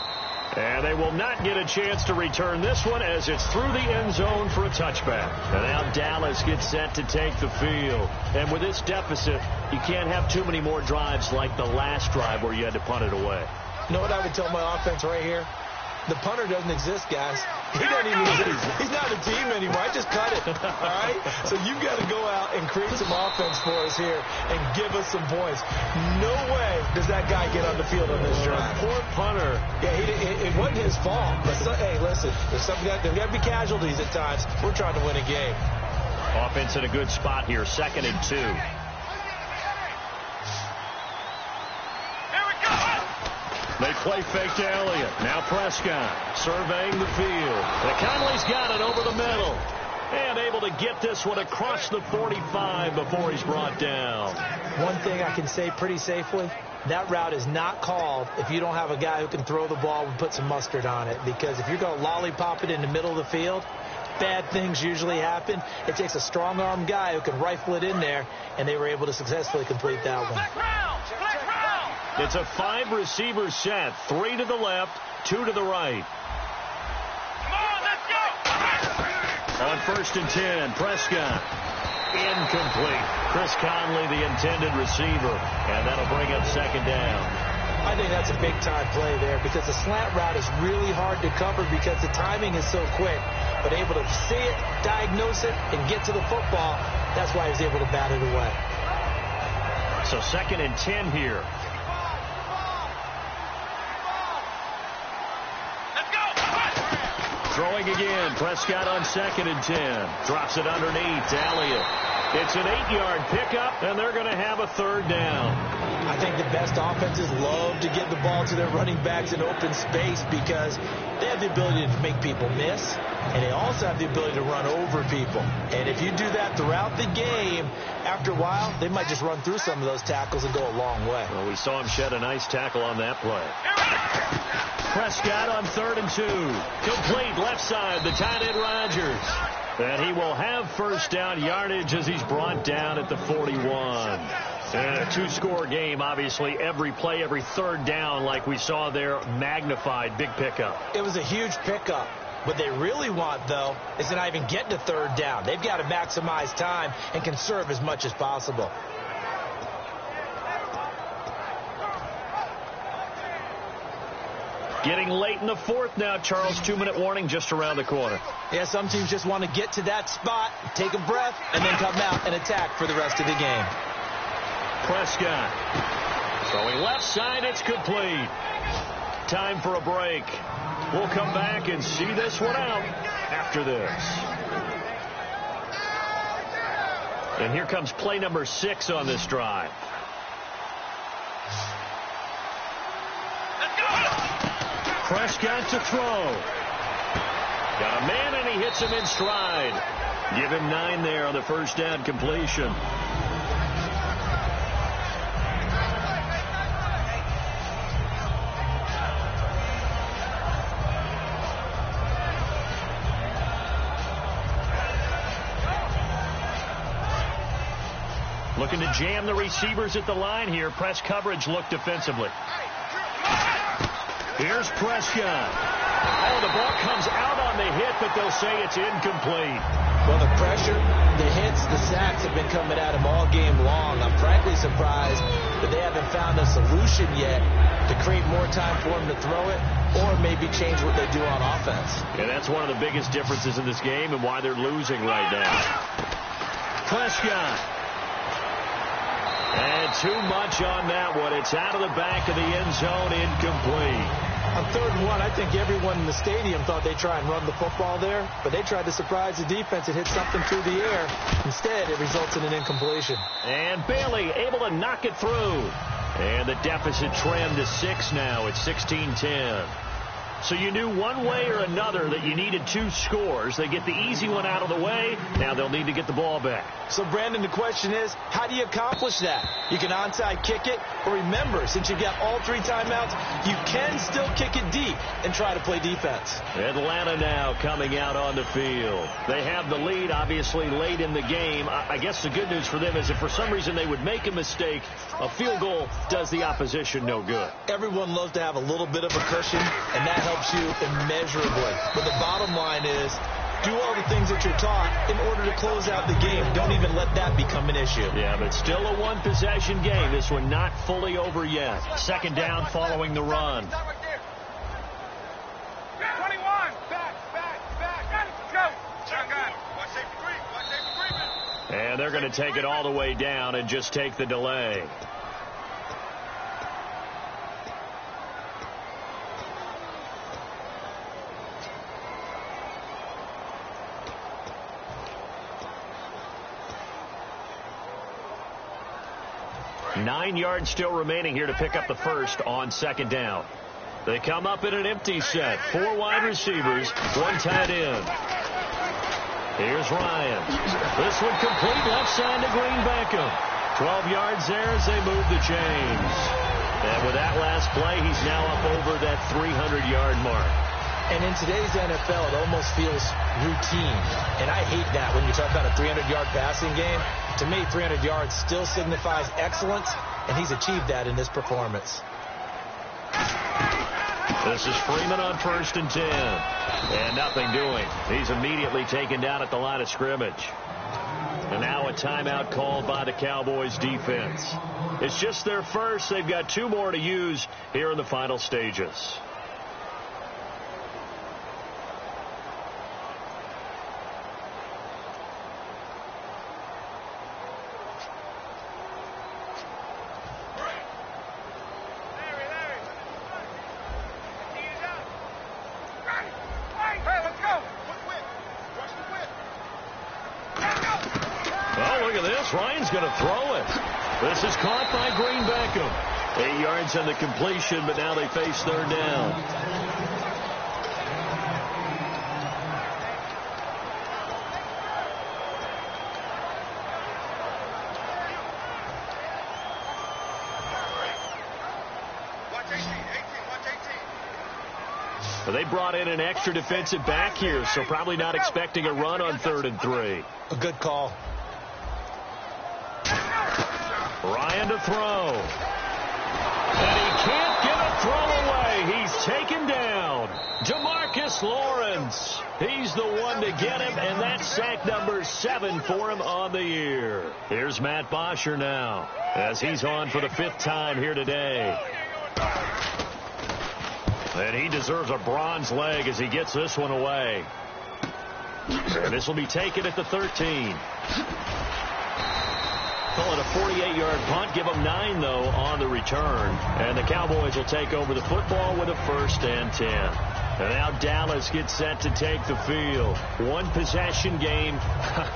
And they will not get a chance to return this one as it's through the end zone for a touchback. And now Dallas gets set to take the field. And with this deficit, you can't have too many more drives like the last drive where you had to punt it away. You know what I would tell my offense right here? The punter doesn't exist, guys. He doesn't even exist. He's not a team anymore. I just cut it, all right? So you've got to go out and create some offense for us here and give us some points. No way does that guy get on the field on this drive. Poor punter. Yeah, it wasn't his fault. But hey, listen, there's got to be casualties at times. We're trying to win a game. Offense in a good spot here, 2nd and 2. They play fake to Elliott. Now Prescott surveying the field. Conley's got it over the middle. And able to get this one across the 45 before he's brought down. One thing I can say pretty safely, that route is not called if you don't have a guy who can throw the ball and put some mustard on it. Because if you're going to lollipop it in the middle of the field, bad things usually happen. It takes a strong-arm guy who can rifle it in there, and they were able to successfully complete that one. It's a 5-receiver set. 3 to the left, 2 to the right. On 1st and 10, Prescott. Incomplete. Chris Conley, the intended receiver. And that'll bring up 2nd down. I think that's a big-time play there because the slant route is really hard to cover because the timing is so quick. But able to see it, diagnose it, and get to the football, that's why he was able to bat it away. So 2nd and 10 here. Throwing again. Prescott on 2nd and 10. Drops it underneath to Elliott. It's an 8-yard pickup, and they're going to have a 3rd down. I think the best offenses love to get the ball to their running backs in open space because they have the ability to make people miss, and they also have the ability to run over people. And if you do that throughout the game, after a while, they might just run through some of those tackles and go a long way. Well, we saw him shed a nice tackle on that play. Prescott on 3rd and 2. Complete left side, the tight end Rodgers. And he will have 1st down yardage as he's brought down at the 41. And a 2-score game, obviously, every play, every 3rd down, like we saw there, magnified, big pickup. It was a huge pickup. What they really want, though, is to not even get to 3rd down. They've got to maximize time and conserve as much as possible. Getting late in the 4th now, Charles. 2-minute warning just around the corner. Yeah, some teams just want to get to that spot, take a breath, and then come out and attack for the rest of the game. Prescott throwing left side. It's complete. Time for a break. We'll come back and see this one out after this. And here comes play number 6 on this drive. Prescott to throw. Got a man, and he hits him in stride. Give him 9 there on the 1st down completion. Looking to jam the receivers at the line here. Press coverage look defensively. Here's Prescott. Oh, the ball comes out on the hit, but they'll say it's incomplete. Well, the pressure, the hits, the sacks have been coming at him all game long. I'm frankly surprised that they haven't found a solution yet to create more time for him to throw it or maybe change what they do on offense. Yeah, that's one of the biggest differences in this game and why they're losing right now. Prescott. And too much on that one. It's out of the back of the end zone, incomplete. On 3rd and 1, I think everyone in the stadium thought they'd try and run the football there, but they tried to surprise the defense and hit something through the air. Instead, it results in an incompletion. And Bailey able to knock it through. And the deficit trimmed to 6 now. It's 16-10. So you knew one way or another that you needed 2 scores. They get the easy one out of the way. Now they'll need to get the ball back. So, Brandon, the question is, how do you accomplish that? You can onside kick it, or remember, since you've got all 3 timeouts, you can still kick it deep and try to play defense. Atlanta now coming out on the field. They have the lead, obviously, late in the game. I guess the good news for them is if for some reason they would make a mistake, a field goal does the opposition no good. Everyone loves to have a little bit of a cushion, and that helps you immeasurably. But the bottom line is, do all the things that you're taught in order to close out the game. Don't even let that become an issue. Yeah, but still a 1-possession game. This one not fully over yet. 2nd down following the run. 21. Back. Go. Shotgun. One safety three. And they're going to take it all the way down and just take the delay. 9 yards still remaining here to pick up the first on second down. They come up in an empty set. 4 wide receivers, 1 tight end. Here's Ryan. This one complete left side to Green Beckham. 12 yards there as they move the chains. And with that last play, he's now up over that 300-yard mark. And in today's NFL, it almost feels routine. And I hate that when you talk about a 300-yard passing game. To me, 300 yards still signifies excellence, and he's achieved that in this performance. This is Freeman on 1st and 10. And nothing doing. He's immediately taken down at the line of scrimmage. And now a timeout called by the Cowboys defense. It's just their first. They've got 2 more to use here in the final stages. Ryan's going to throw it. This is caught by Green Beckham. 8 yards on the completion, but now they face 3rd down. They brought in an extra defensive back here, so probably not expecting a run on 3rd and 3. A good call. Ryan to throw. And he can't get a throw away. He's taken down. Demarcus Lawrence. He's the one to get him, and that's sack number 7 for him on the year. Here's Matt Bosher now as he's on for the 5th time here today. And he deserves a bronze leg as he gets this one away. And this will be taken at the 13. Call it a 48-yard punt. Give them 9, though, on the return. And the Cowboys will take over the football with a 1st and 10. And now Dallas gets set to take the field. 1 possession game.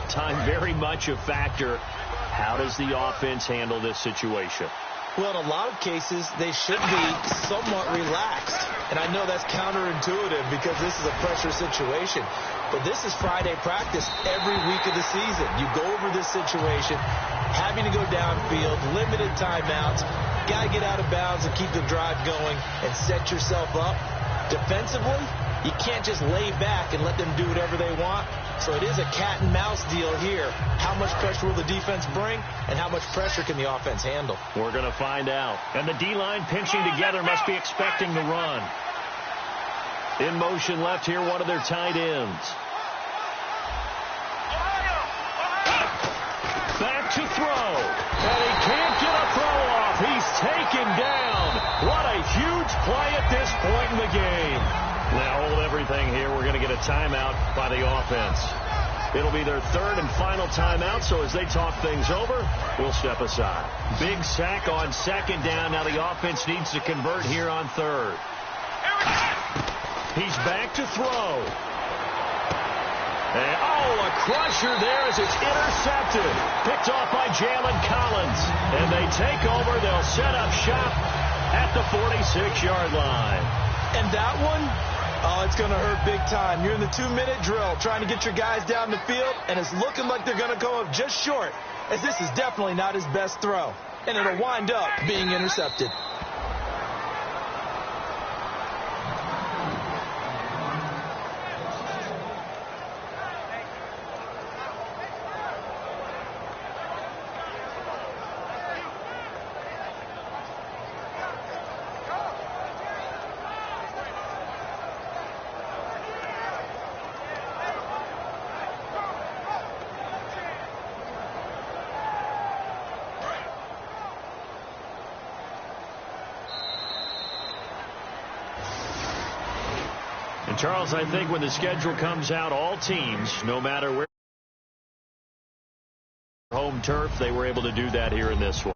Time very much a factor. How does the offense handle this situation? Well, in a lot of cases, they should be somewhat relaxed. And I know that's counterintuitive because this is a pressure situation. But this is Friday practice every week of the season. You go over this situation, having to go downfield, limited timeouts, got to get out of bounds and keep the drive going and set yourself up. Defensively, you can't just lay back and let them do whatever they want. So it is a cat and mouse deal here. How much pressure will the defense bring, and how much pressure can the offense handle? We're going to find out. And the D-line pinching together must be expecting the run. In motion left here, one of their tight ends. Back to throw. And he can't get a throw off. He's taken down. What a huge play at this point in the game. Now hold everything here. We're going to get a timeout by the offense. It'll be their 3rd and final timeout, so as they talk things over, we'll step aside. Big sack on 2nd down. Now the offense needs to convert here on 3rd. He's back to throw. And, a crusher there as it's intercepted. Picked off by Jalen Collins. And they take over. They'll set up shop at the 46-yard line. And that one, it's going to hurt big time. You're in the 2-minute drill trying to get your guys down the field, and it's looking like they're going to come up just short, as this is definitely not his best throw. And it'll wind up being intercepted. Charles, I think when the schedule comes out, all teams, no matter where home turf, they were able to do that here in this one.